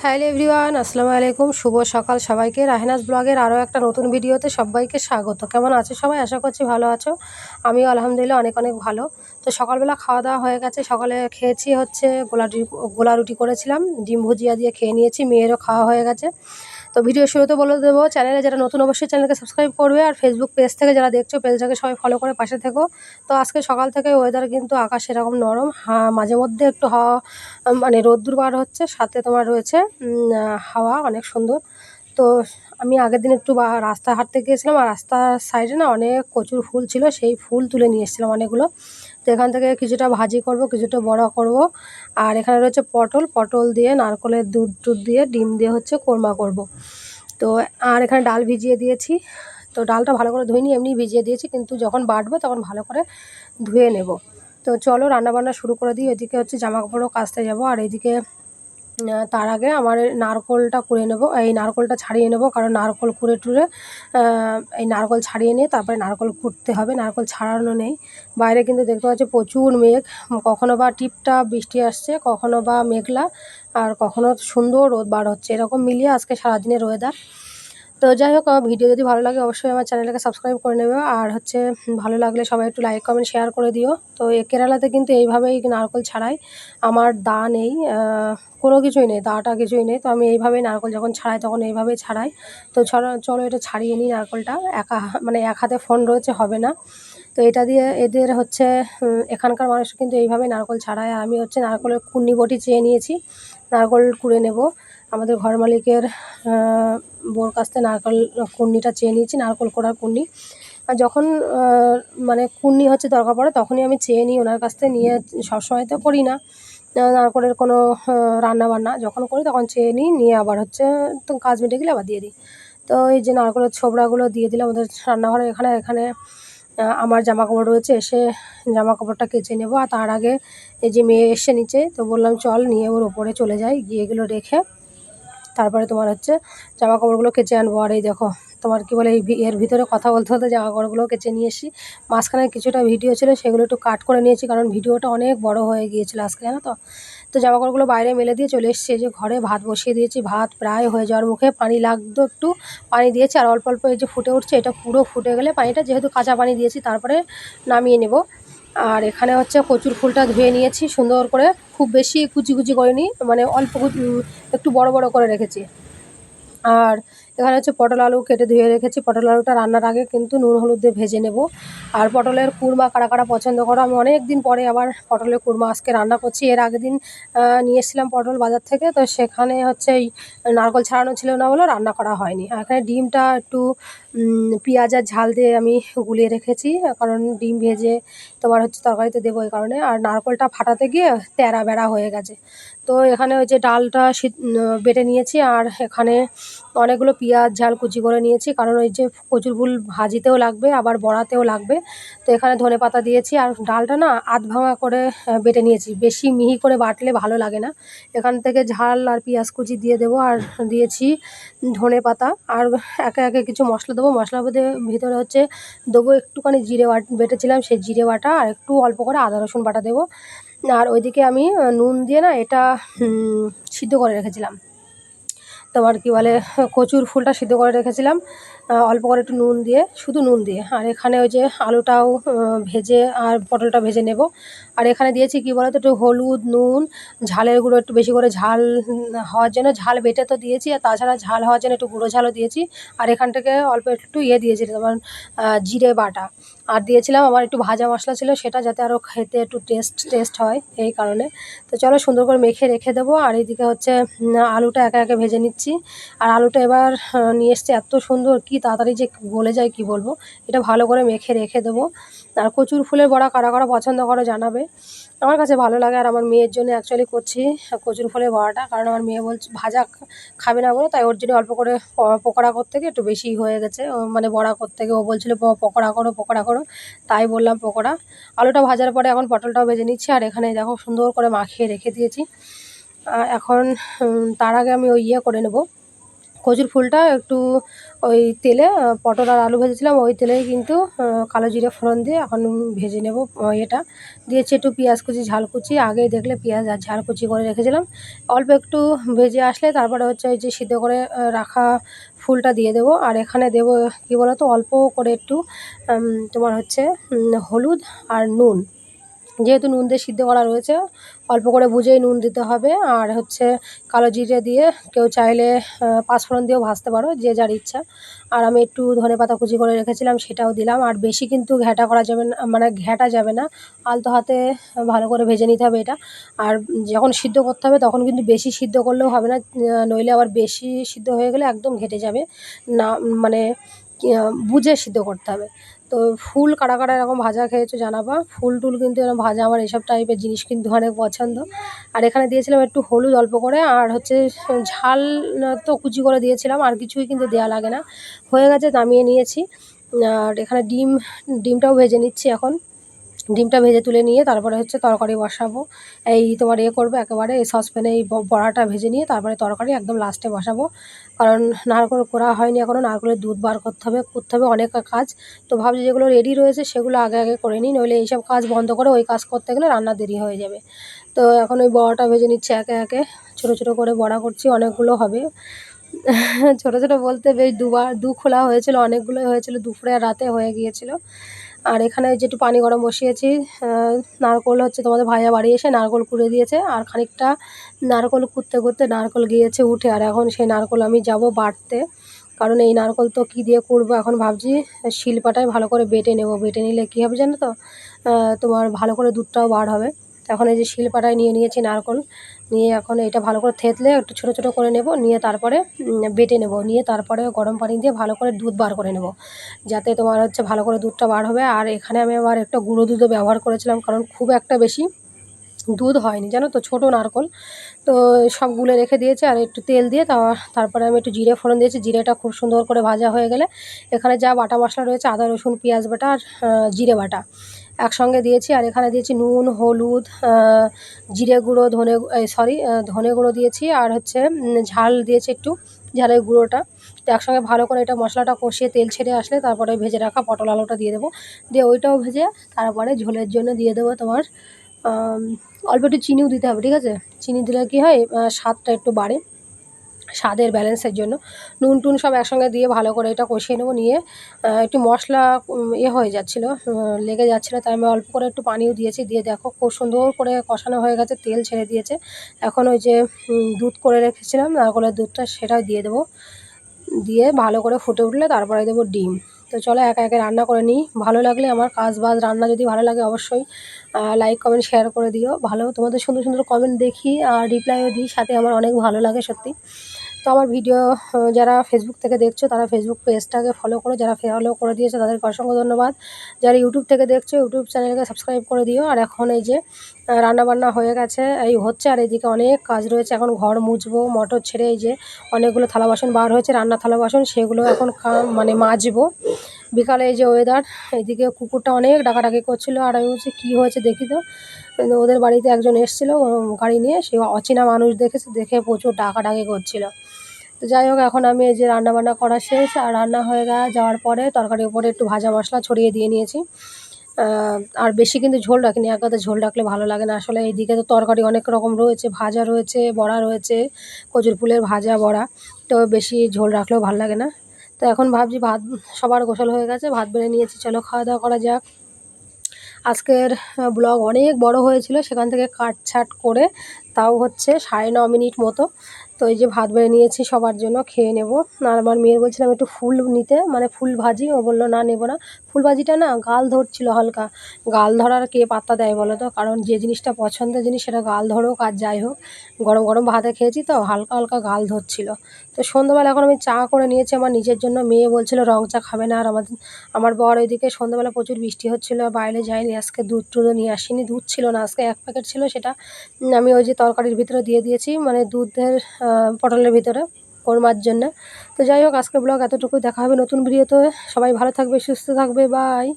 Hello everyone, আসসালামু আলাইকুম। শুভ সকাল সবাইকে। রাহেনাজ ব্লগের আরও একটা নতুন ভিডিওতে সবাইকে স্বাগত। কেমন আছো সবাই? আশা করছি ভালো আছো। আমিও আলহামদুলিল্লাহ অনেক অনেক ভালো। তো সকালবেলা খাওয়া দাওয়া হয়ে গেছে। সকালে খেয়েছি হচ্ছে গোলা রুটি করেছিলাম, ডিম ভুজিয়া দিয়ে খেয়ে নিয়েছি। মেয়েরও খাওয়া হয়ে গেছে। তো ভিডিও শুরুতে বলে দেবো, চ্যানেলে যারা নতুন অবশ্যই চ্যানেলকে সাবস্ক্রাইব করবে, আর ফেসবুক পেজ থেকে যারা দেখছো পেজটাকে সবাই ফলো করে পাশে থেকো। তো আজকে সকাল থেকে ওয়েদার কিন্তু আকাশ এরকম নরম, মাঝে মধ্যে একটু হাওয়া, মানে রোদ্দুর বার হচ্ছে, সাথে তোমার রয়েছে হাওয়া অনেক সুন্দর। তো আমি আগের দিন একটু রাস্তা হাঁটতে গিয়েছিলাম, আর রাস্তার সাইডে না অনেক কচুর ফুল ছিল, সেই ফুল তুলে নিয়ে এসেছিলাম অনেকগুলো। তো এখান থেকে কিছুটা ভাজি করব, কিছুটা বড়া করব। আর এখানে রয়েছে পটল দিয়ে নারকেলের দুধ দিয়ে ডিম দিয়ে হচ্ছে কোরমা করব। তো আর এখানে ডাল ভিজিয়ে দিয়েছি। তো ডালটা ভালো করে ধুইনি, এমনি ভিজিয়ে দিয়েছি, কিন্তু যখন বাটবো তখন ভালো করে ধুয়ে নেব। তো চলো রান্নাবান্না শুরু করে দিই। এদিকে হচ্ছে জামাকাপড়ও কাচতে যাব, আর এদিকে তার আগে আমার নারকোলটা কুড়ে নেব, এই নারকোলটা ছাড়িয়ে নেব, কারণ নারকোল কুড়ে টুড়ে এই নারকোল ছাড়িয়ে নিয়ে তারপরে নারকোল কুটতে হবে। নারকোল ছাড়ানো নেই। বাইরে কিন্তু দেখতে পাচ্ছি প্রচুর মেঘ, কখনো বা টিপটাপ বৃষ্টি আসছে, কখনো বা মেঘলা, আর কখনো সুন্দর রোদ বার হচ্ছে। এরকম মিলিয়ে আজকে সারাদিনের ওয়েদার। তো যাই হোক, আমার ভিডিও যদি ভালো লাগে অবশ্যই আমার চ্যানেলটাকে সাবস্ক্রাইব করে নেবে, আর হচ্ছে ভালো লাগলে সবাই একটু লাইক কমেন্ট শেয়ার করে দিও। তো কেরালাতে কিন্তু এইভাবেই নারকেল ছাড়াই। আমার দা নেই, কোনো কিছুই নেই, দাটা কিছুই নেই। তো আমি এইভাবেই নারকেল যখন ছাড়াই তখন এইভাবেই ছাড়াই। তো চলো এটা ছাড়িয়ে নিই নারকেলটা। মানে এক হাতে ফোন রয়েছে, হবে না। তো এটা দিয়ে এদের হচ্ছে এখানকার মানুষ কিন্তু এইভাবেই নারকেল ছাড়ায়। আর আমি হচ্ছে নারকেলের কুন্নি বটি চেয়ে নিয়েছি, নারকেল কুড়ে নেব। আমাদের ঘর মালিকের বউর কাছ থেকে নারকেল কুন্নিটা চেয়ে নিয়েছি, নারকেল কোড়ার কুন্নি। আর যখন মানে কুন্নি হচ্ছে দরকার পড়ে তখনই আমি চেয়ে নিই ওনার কাছ থেকে। নিয়ে সবসময় তো করি না নারকেলের কোনো রান্নাবান্না, যখন করি তখন চেয়ে নিই, নিয়ে আবার হচ্ছে তো কাজ মিটে গেলে আবার দিয়ে দিই। তো এই যে নারকেলের ছোবড়াগুলো দিয়ে দিলাম ওদের রান্নাঘরে। এখানে আমার জামাকাপড় রয়েছে, এসে জামাকাপড়টা কেচে নেব। আর তার আগে এই যে মেয়ে এসে নিচে, তো বললাম চল নিয়ে ওর ওপরে চলে যাই, গিয়ে এগুলো রেখে তারপরে তোমার হচ্ছে জামাকাপড়গুলো কেচে আনবো। আর এই দেখো তোমার কি বলে, এর ভিতরে কথা বলতে বলতে জামাকাপড়গুলো কেচে নিয়ে এসি। মাঝখানে কিছুটা ভিডিও ছিল, সেগুলো একটু কাট করে নিয়েছি, কারণ ভিডিওটা অনেক বড় হয়ে গিয়েছিলো আজকে, জানো তো। তো জামাকাপড়গুলো বাইরে মেলে দিয়ে চলে এসেছি। এই যে ঘরে ভাত বসিয়ে দিয়েছি, ভাত প্রায় হয়ে যাওয়ার মুখে। পানি লাগতো একটু, পানি দিয়েছি, আর অল্প অল্প এই যে ফুটে উঠছে, এটা পুরো ফুটে গেলে পানিটা, যেহেতু কাঁচা পানি দিয়েছি, তারপরে নামিয়ে নেব। আর এখানে হচ্ছে কচুর ফুলটা ধুয়ে নিয়েছি সুন্দর করে, খুব বেশি কুচি কুচি করিনি, মানে অল্প একটু বড় বড় করে রেখেছি। আর এখানে হচ্ছে পটল আলু কেটে ধুয়ে রেখেছি। পটল আলুটা রান্নার আগে কিন্তু নুন হলুদ দিয়ে ভেজে নেব। আর পটলের কুরমা কারা কারা পছন্দ করো, আমি অনেক দিন পরে আবার পটলের কুরমা আজকে রান্না করছি। এর আগের দিন নিয়ে এসেছিলাম পটল বাজার থেকে, তো সেখানে হচ্ছে এই নারকেল ছাড়ানো ছিল না বলে রান্না করা হয়নি। আর এখানে ডিমটা একটু পেঁয়াজ আর ঝাল দিয়ে আমি গুলিয়ে রেখেছি, কারণ ডিম ভেজে তোমার হচ্ছে তরকারিতে দেবো এই কারণে। আর নারকেলটা ফাটাতে গিয়ে তেড়া বেড়া হয়ে গেছে। তো এখানে ওই যে ডালটা বেটে নিয়েছি, আর এখানে অনেকগুলো পেঁয়াজ ঝাল কুচি করে নিয়েছি, কারণ ওই যে কচুর ফুল ভাজিতেও লাগবে, আবার বড়াতেও লাগবে। তো এখানে ধনেপাতা দিয়েছি, আর ডালটা না আধ ভাঙা করে বেটে নিয়েছি, বেশি মিহি করে বাটলে ভালো লাগে না। এখান থেকে ঝাল আর পেঁয়াজ কুচি দিয়ে দেবো, আর দিয়েছি ধনেপাতা। আর একে একে কিছু মশলা দেবো। মশলার ভিতরে হচ্ছে দেবো একটুখানি জিরে বেটেছিলাম, সেই জিরে বাটা, আর একটু অল্প করে আদা রসুন বাটা দেবো। আর ওইদিকে আমি নুন দিয়ে না এটা সিদ্ধ করে রেখেছিলাম, তোমার কি বলে, কচুর ফুলটা সিদ্ধ করে রেখেছিলাম অল্প করে একটু নুন দিয়ে, শুধু নুন দিয়ে। আর এখানে ওই যে আলুটাও ভেজে আর পটলটা ভেজে নেব। আর এখানে দিয়েছি কি বলো তো, একটু হলুদ, নুন, ঝালের গুঁড়ো একটু বেশি করে, ঝাল হওয়ার জন্য। ঝাল বেটে তো দিয়েছি, আর তাছাড়া ঝাল হওয়ার জন্য একটু গুঁড়ো ঝালও দিয়েছি। আর এখান থেকে অল্প একটু দিয়েছি তোমার জিরে বাটা। আর দিয়েছিলাম আমার একটু ভাজা মশলা ছিল, সেটা যাতে আরও খেতে একটু টেস্ট হয় এই কারণে। তো চলো সুন্দর করে মেখে রেখে দেবো। আর এইদিকে হচ্ছে আলুটা একে একে ভেজে নিচ্ছি। আর আলুটা এবার নিয়ে এসছে এত সুন্দর, কি তাড়াতাড়ি যে গলে যায় কি বলবো। এটা ভালো করে মেখে রেখে দেবো। আর কচুর ফুলের বড়া কারা কারা পছন্দ করো জানাবে, আমার কাছে ভালো লাগে। আর আমার মেয়ের জন্য অ্যাকচুয়ালি করছি কচুর ফুলের বড়াটা, কারণ আমার মেয়ে বলছে ভাজা খাবে না বলে, তাই ওর জন্য অল্প করে পকোড়া করতে গিয়ে একটু বেশি হয়ে গেছে। মানে বড়া করতে গিয়ে ও বলছিল পকোড়া করো, তাই বললাম পকোড়া। আলুটা ভাজার পরে এখন পটলটাও ভেজে নিচ্ছি। আর এখানে দেখো সুন্দর করে মাখিয়ে রেখে দিয়েছি। এখন তার আগে আমি ওই করে নেব, কচুর ফুলটা একটু ওই তেলে পটল আর আলু ভেজেছিলাম ওই তেলেই কিন্তু কালো জিরে ফোড়ন দিয়ে এখন ভেজে নেব। এটা দিয়েছি একটু পেঁয়াজ কুচি, ঝাল কুচি, আগেই দেখলে পেঁয়াজ আর ঝাল কুচি করে রেখেছিলাম। অল্প একটু ভেজে আসলে তারপরে হচ্ছে ওই যে সিদ্ধ করে রাখা ফুলটা দিয়ে দেবো। আর এখানে দেবো কী বলো তো, অল্প করে একটু তোমার হচ্ছে হলুদ আর নুন, যেহেতু নুন দিয়ে সিদ্ধ করা রয়েছে অল্প করে বুঝেই নুন দিতে হবে। আর হচ্ছে কালো জিরে দিয়ে কেউ চাইলে পাঁচফোড়ন দিয়েও ভাজতে পারো, যে যার ইচ্ছা। আর আমি একটু ধনেপাতা কুচি করে রেখেছিলাম সেটাও দিলাম। আর বেশি কিন্তু ঘ্যাঁটা করা যাবে না, মানে ঘ্যাঁটা যাবে না, আলতো হাতে ভালো করে ভেজে নিতে হবে এটা। আর যখন সিদ্ধ করতে হবে তখন কিন্তু বেশি সিদ্ধ করলেও হবে না, নইলে আবার বেশি সিদ্ধ হয়ে গেলে একদম ঘেঁটে যাবে না, মানে বুঝে সিদ্ধ করতে হবে। তো ফুল কারা কারা এরকম ভাজা খেয়েছো জানাবা। ফুল টুল কিন্তু এরকম ভাজা, আমার এইসব টাইপের জিনিস কিন্তু অনেক পছন্দ। আর এখানে দিয়েছিলাম একটু হলুদ অল্প করে, আর হচ্ছে ঝাল তো কুচি করে দিয়েছিলাম, আর কিছুই কিন্তু দেওয়া লাগে না। হয়ে গেছে, নামিয়ে নিয়েছি। আর এখানে ডিমটাও ভেজে নিচ্ছি এখন। ডিমটা ভেজে তুলে নিয়ে তারপরে হচ্ছে তরকারি বসাবো। এই তোমার করবো একেবারে এই সসপ্যানে এই বড়াটা ভেজে নিয়ে তারপরে তরকারি একদম লাস্টে বসাবো। কারণ নারকেল কোড়া হয়নি এখনও, নারকেলের দুধ বার করতে হবে অনেক কাজ। তো ভাবছি যেগুলো রেডি রয়েছে সেগুলো আগে আগে করে নিই, নইলে এইসব কাজ বন্ধ করে ওই কাজ করতে গেলে রান্না দেরি হয়ে যাবে। তো এখন ওই বড়াটা ভেজে নিচ্ছি একে একে, ছোটো ছোটো করে বড়া করছি, অনেকগুলো হবে। ছোটো ছোটো বলতে বেশ দু খোলা হয়েছিল, অনেকগুলোই হয়েছিল, দুপুরে আর রাতে হয়ে গিয়েছিল। আর এখানে যে একটু পানি গরম বসিয়েছি, নারকোল হচ্ছে তোমাদের ভাইয়া বাড়ি এসে নারকোল কুড়ে দিয়েছে, আর খানিকটা নারকোল কুড়তে কুড়তে নারকোল গিয়েছে উঠে। আর এখন সেই নারকোল আমি যাব বাটতে, কারণ এই নারকোল তো কী দিয়ে কুড়বো, এখন ভাবছি শিলপাটায় ভালো করে বেটে নেব। বেটে নিলে কী হবে জানো তো, তোমার ভালো করে দুধটাও বার হবে। তো এখন এই যে শিলপাটায় নিয়ে নিয়েছি নারকোল, নিয়ে এখন এটা ভালো করে থেতলে একটু ছোটো ছোটো করে নেব, নিয়ে তারপরে বেটে নেব, নিয়ে তারপরে গরম পানি দিয়ে ভালো করে দুধ বার করে নেব, যাতে তোমার হচ্ছে ভালো করে দুধটা বার হবে। আর এখানে আমি আবার একটা গুঁড়ো দুধও ব্যবহার করেছিলাম, কারণ খুব একটা বেশি দুধ হয়নি জানো তো, ছোটো নারকোল। তো সব গুলে রেখে দিয়েছি, আর একটু তেল দিয়ে তারপরে আমি একটু জিরে ফোড়ন দিয়েছি। জিরেটা খুব সুন্দর করে ভাজা হয়ে গেলে এখানে যা বাটা মশলা রয়েছে, আদা রসুন পেঁয়াজ বাটা আর জিরে বাটা একসঙ্গে দিয়েছি। আর এখানে দিয়েছি নুন, হলুদ, জিরে গুঁড়ো, ধনে গুঁড়ো দিয়েছি, আর হচ্ছে ঝাল দিয়েছি একটু, ঝালের গুঁড়োটা। তো একসঙ্গে ভালো করে এটা মশলাটা কষিয়ে তেল ছেড়ে আসলে তারপরে ভেজে রাখা পটল আলুটা দিয়ে দেবো। দিয়ে ওইটাও ভেজে তারপরে ঝোলের জন্য দিয়ে দেবো তোমার অল্প একটু চিনিও দিতে হবে, ঠিক আছে। চিনি দিলে কী হয়, স্বাদটা একটু বাড়ে, স্বাদের ব্যালেন্সের জন্য। নুন টুন সব একসঙ্গে দিয়ে ভালো করে এটা কষিয়ে নেবো। নিয়ে একটু মশলা হয়ে যাচ্ছিলো, লেগে যাচ্ছিলো, তাই আমি অল্প করে একটু পানিও দিয়েছি। দিয়ে দেখো খুব সুন্দর করে কষানো হয়ে গেছে, তেল ছেড়ে দিয়েছে। এখন ওই যে দুধ করে রেখেছিলাম নারকেলের দুধটা, সেটাও দিয়ে দেবো। দিয়ে ভালো করে ফুটে উঠলে তারপরে দেবো ডিম। তো চলো একে একে রান্না করে নিই। ভালো লাগলে আমার কাজ বাজ রান্না যদি ভালো লাগে অবশ্যই লাইক কমেন্ট শেয়ার করে দিও। ভালো তোমাদের সুন্দর সুন্দর কমেন্ট দেখি আর রিপ্লাইও দিই, সাথে আমার অনেক ভালো লাগে সত্যি। তো আমার ভিডিও যারা ফেসবুক থেকে দেখছো তারা ফেসবুক পেজটাকে ফলো করো, যারা ফলো করে দিয়েছে তাদেরকে অসংখ্য ধন্যবাদ। যারা ইউটিউব থেকে দেখছো ইউটিউব চ্যানেলকে সাবস্ক্রাইব করে দিও। আর এখন এই যে রান্নাবান্না হয়ে গেছে, এই হচ্ছে, আর এইদিকে অনেক কাজ রয়েছে। এখন ঘর মুছবো, মটর ছেড়ে এই যে অনেকগুলো থালা বাসন বার হয়েছে, রান্নার থালা বাসন, সেগুলো এখন মানে মাজবো। বিকালে এই যে ওয়েদার, এইদিকে কুকুরটা অনেক ডাকাডাকি করছিলো, আর আমি বলছি কী হয়েছে দেখি তো। ওদের বাড়িতে একজন এসেছিলো গাড়ি নিয়ে, সে অচেনা মানুষ দেখেছে, দেখে প্রচুর ডাকাডাকি করছিলো। তো যাই হোক, এখন আমি এই যে রান্নাবান্না করা শেষ, আর রান্না হয়ে যাওয়ার পরে তরকারির উপরে একটু ভাজা মশলা ছড়িয়ে দিয়ে নিয়েছি। আর বেশি কিন্তু ঝোল রাখিনি, এক গাদা ঝোল রাখলে ভালো লাগে না আসলে। এইদিকে তো তরকারি অনেক রকম রয়েছে, ভাজা রয়েছে, বড়া রয়েছে, কচুর ফুলের ভাজা বড়া, তো বেশি ঝোল রাখলেও ভালো লাগে না। তো এখন ভাবছি ভাত সবার গোসল হয়ে গেছে, ভাত বেড়ে নিয়েছি, চলো খাওয়া দাওয়া করা যাক। আজকের ব্লগ অনেক বড় হয়েছিল, সেখান থেকে কাটছাট করে তাও হচ্ছে 9.5 মিনিট মতো। তো এই যে ভাত বেড়ে নিয়েছি সবার জন্য, খেয়ে নেব। আর আমার মেয়ের বলছিলাম একটু ফুল নিতে, মানে ফুল ভাজি, ও বললো না নেবো না। ফুল ভাজিটা না গাল ধরছিল হালকা, গাল ধরার কে পাত্তা দেয় বলো তো, কারণ যে জিনিসটা পছন্দের জিনিস সেটা গাল ধরুক আর যাই হোক। গরম গরম ভাতে খেয়েছি তো হালকা হালকা গাল ধরছিল। তো সন্ধ্যাবেলা এখন আমি চা করে নিয়েছি আমার নিজের জন্য, মেয়ে বলছিল রং চা খাবে না। আর আমার বর ওইদিকে সন্ধ্যাবেলা প্রচুর বৃষ্টি হচ্ছিলো, বাইরে যায়নি আজকে, দুধ টুধও নিয়ে আসিনি, দুধ ছিল না আজকে, 1 প্যাকেট ছিল, সেটা আমি ওই যে তরকারির ভিতরে দিয়ে দিয়েছি, মানে দুধের পটলের ভিতরে কোরমার জন্য। তো যাই হোক, আজকের ব্লগ এতটুকুই, দেখা হবে নতুন ভিডিওতে। সবাই ভালো থাকবে, সুস্থ থাকবে, বাই।